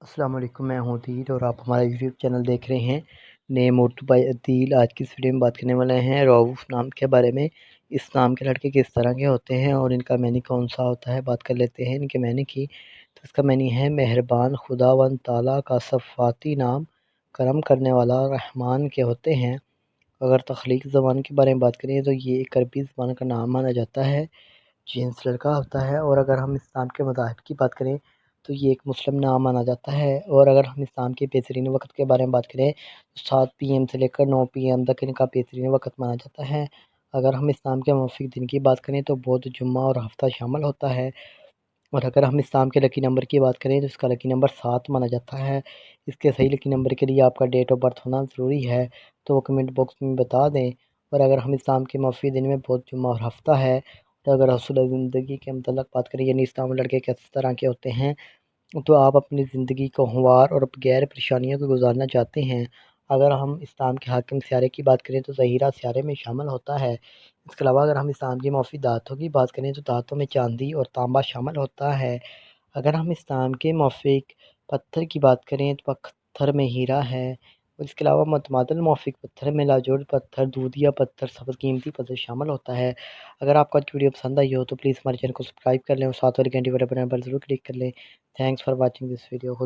السلام علیکم، میں ہوں عدیل اور آپ ہمارا یوٹیوب چینل دیکھ رہے ہیں نیم اردو بائی عدیل۔ آج کی اس ویڈیو میں بات کرنے والے ہیں رؤوف نام کے بارے میں۔ اس نام کے لڑکے کس طرح کے ہوتے ہیں اور ان کا معنی کون سا ہوتا ہے، بات کر لیتے ہیں ان کے معنی کی۔ تو اس کا معنی ہے مہربان، خداوند تعالیٰ کا صفاتی نام کرم کرنے والا رحمان کے ہوتے ہیں۔ اگر تخلیق زبان کے بارے میں بات کریں تو یہ ایک عربی زبان کا نام مانا جاتا ہے، جنس لڑکا ہوتا ہے۔ اور اگر ہم اسلام کے مذاہب کی بات کریں تو یہ ایک مسلم نام مانا جاتا ہے۔ اور اگر ہم اسلام کے بہترین وقت کے بارے میں بات کریں تو 7 PM سے لے کر 9 PM تک ان کا بہترین وقت مانا جاتا ہے۔ اگر ہم اسلام کے موافق دن کی بات کریں تو بدھ، جمعہ اور ہفتہ شامل ہوتا ہے۔ اور اگر ہم اسلام کے لکی نمبر کی بات کریں تو اس کا لکی نمبر 7 مانا جاتا ہے۔ اس کے صحیح لکی نمبر کے لیے آپ کا ڈیٹ آف برتھ ہونا ضروری ہے، تو وہ کمنٹ باکس میں بتا دیں۔ اور اگر ہم اسلام کے موافق دن میں بدھ، جمعہ اور ہفتہ ہے، تو اگر حصول زندگی کے متعلق بات کریں یعنی اسلام لڑکے کس طرح کے ہوتے ہیں، تو آپ اپنی زندگی کو ہموار اور غیر پریشانیوں کو گزارنا چاہتے ہیں۔ اگر ہم اسلام کے حاکم سیارے کی بات کریں تو ظہیرہ سیارے میں شامل ہوتا ہے۔ اس کے علاوہ اگر ہم اسلام کی موافق دھاتوں کی بات کریں تو دھاتوں میں چاندی اور تانبا شامل ہوتا ہے۔ اگر ہم اسلام کے موافق پتھر کی بات کریں تو پتھر میں ہیرا ہے۔ اور اس کے علاوہ متبادل موافق پتھر میں لاجوڑ پتھر، دودھیا پتھر، سبز قیمتی پتھر شامل ہوتا ہے۔ اگر آپ کو آج کی ویڈیو پسند آئی ہو تو پلیز ہمارے چینل کو سبسکرائب کر لیں اور ساتھ والی گھنٹی پر ضرور کلک کر لیں۔ Thanks for watching this video. خدا